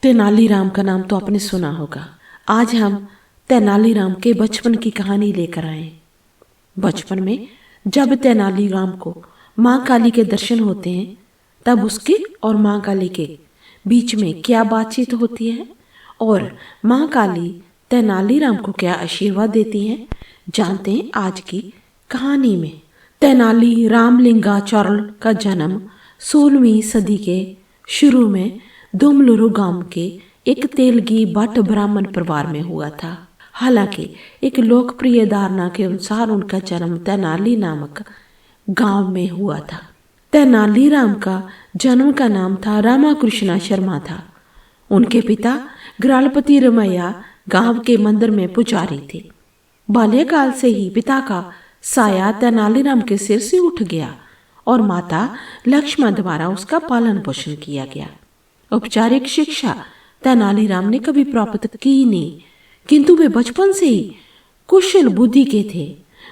तेनालीराम का नाम तो आपने सुना होगा। आज हम तेनालीराम के बचपन की कहानी लेकर आए। बचपन में जब तेनालीराम को माँ काली के दर्शन होते हैं, तब उसके और माँ काली के बीच में क्या बातचीत होती है और माँ काली तेनालीराम को क्या आशीर्वाद देती हैं, जानते हैं आज की कहानी में। तेनाली रामलिंगाचार्य का जन्म 16वीं सदी के शुरू में दुमलुरु गांव के एक तेलगी भट्ट ब्राह्मण परिवार में हुआ था। हालांकि एक लोकप्रिय धारणा के अनुसार उनका जन्म तेनाली नामक गांव में हुआ था। तेनालीराम का जन्म का नाम था रामाकृष्ण शर्मा था। उनके पिता ग्रालपति रमैया गांव के मंदिर में पुजारी थे। बाल्यकाल से ही पिता का साया तेनालीराम के सिर से उठ गया और माता लक्ष्मण द्वारा उसका पालन पोषण किया गया। औपचारिक शिक्षा तेनालीराम ने कभी प्राप्त की नहीं, किंतु वे बचपन से ही कुशल बुद्धि के थे।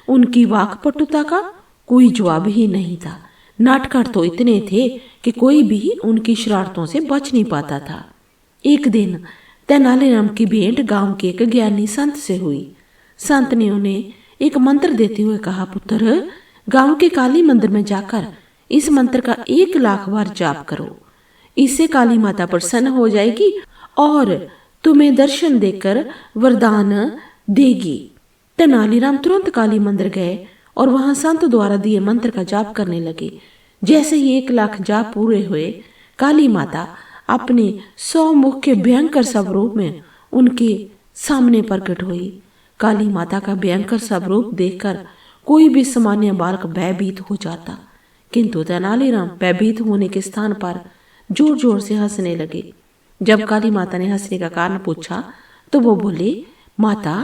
उनकी वाक्पटुता का कोई जवाब ही नहीं था। नाटकर तो इतने थे कि कोई भी उनकी शरारतों से बच नहीं पाता था। एक दिन तेनालीराम की भेंट गांव के एक ज्ञानी संत से हुई। संत ने उन्हें एक मंत्र देते हुए कहा, पुत्र, गांव के काली मंदिर में जाकर इस मंत्र का 1,00,000 बार जाप करो। इससे काली माता प्रसन्न हो जाएगी और तुम्हें दर्शन देकर वरदान देगी। तेनालीराम तुरंत काली मंदिर गए और वहां संत द्वारा दिए मंत्र का जाप करने लगे। जैसे ही 1,00,000 जाप पूरे हुए, काली माता अपने 100 मुख के भयंकर स्वरूप में उनके सामने प्रकट हुई। काली माता का भयंकर स्वरूप देखकर कोई भी सामान्य बालक भयभीत हो जाता, किंतु तेनालीराम भयभीत होने के स्थान पर जोर जोर से हंसने लगे। जब काली माता ने हंसने का कारण पूछा तो वो बोले, माता,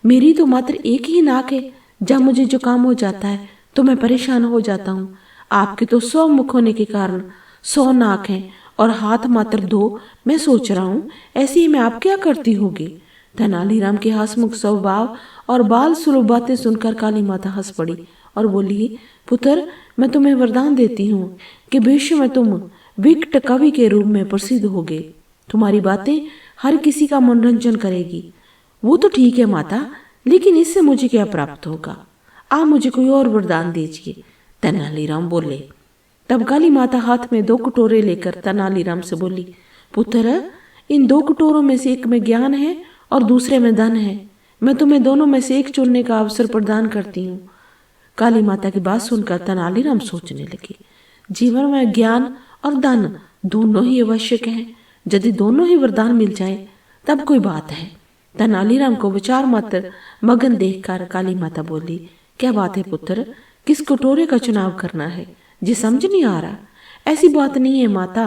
मेरी तो मात्र एक ही नाक है। जब मुझे जुकाम हो जाता है तो मैं परेशान हो जाता हूँ। आपके तो 100 मुख होने के कारण 100 नाक हैं और हाथ मात्र 2। मैं सोच रहा हूँ ऐसे ही में आप क्या करती होगी। तेनालीराम के हंसमुख स्वभाव और बाल सुलभ बातें सुनकर काली माता हंस पड़ी और बोली, पुत्र, मैं तुम्हें वरदान देती हूँ कि भविष्य में तुम विकट कवि के रूप में प्रसिद्ध होगे। तुम्हारी बातें हर किसी का मनोरंजन करेगी। वो तो ठीक है माता, लेकिन इससे मुझे क्या प्राप्त होगा? आप मुझे कोई और वरदान दीजिए, तेनालीराम बोले। तब काली माता हाथ में 2 कटोरे लेकर तेनालीराम से बोली, पुत्र, इन 2 कटोरों में से एक में ज्ञान है और दूसरे में धन है। मैं तुम्हें दोनों में से एक चुनने का अवसर प्रदान करती हूँ। काली माता की बात सुनकर तेनालीराम सोचने लगे, जीवन में ज्ञान और धन दोनों ही आवश्यक हैं। यदि दोनों ही वरदान मिल जाए तब कोई बात है। तेनालीराम को विचार मात्र मगन देखकर काली माता बोली, क्या बात है पुत्र, किस कटोरे का चुनाव करना है? जी समझ नहीं आ रहा। ऐसी बात नहीं है माता,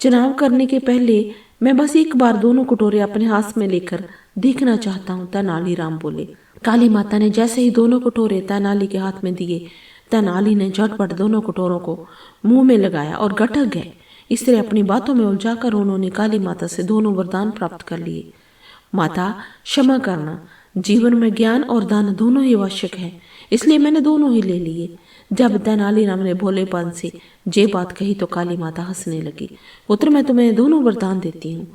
चुनाव करने के पहले मैं बस एक बार दोनों कटोरे अपने हाथ में लेकर देखना चाहता हूँ, तेनालीराम बोले। काली माता ने जैसे ही दोनों कटोरे तेनाली के हाथ में दिए, तेनाली ने झटपट दोनों कटोरों को मुंह में लगाया और गटक गए। इस तरह अपनी बातों में उलझाकर उन्होंने काली माता से दोनों वरदान प्राप्त कर लिए। माता, क्षमा करना, जीवन में ज्ञान और धन दोनों ही आवश्यक है, इसलिए मैंने दोनों ही ले लिए। जब तेनालीराम ने भोलेपन से ये बात कही तो काली माता हंसने लगी। पुत्र, मैं तुम्हें दोनों वरदान देती हूँ।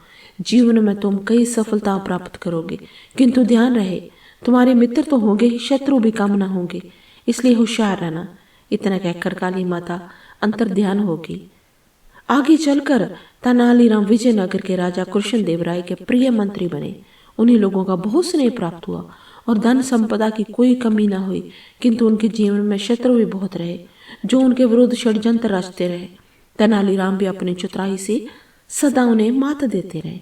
जीवन में तुम कई सफलता प्राप्त करोगे, किंतु ध्यान रहे, तुम्हारे मित्र तो होंगे ही, शत्रु भी कम न होंगे, इसलिए होशियार रहना। इतना कहकर काली माता अंतर ध्यान होगी। आगे चलकर तेनालीराम विजयनगर के राजा कृष्णदेव राय के प्रिय मंत्री बने। उन्हीं लोगों का बहुत स्नेह प्राप्त हुआ और धन संपदा की कोई कमी न हुई, किंतु उनके जीवन में शत्रु भी बहुत रहे जो उनके विरुद्ध षड्यंत्र रचते रहे। तेनालीराम भी अपनी चतुराई से सदा उन्हें मात देते रहे।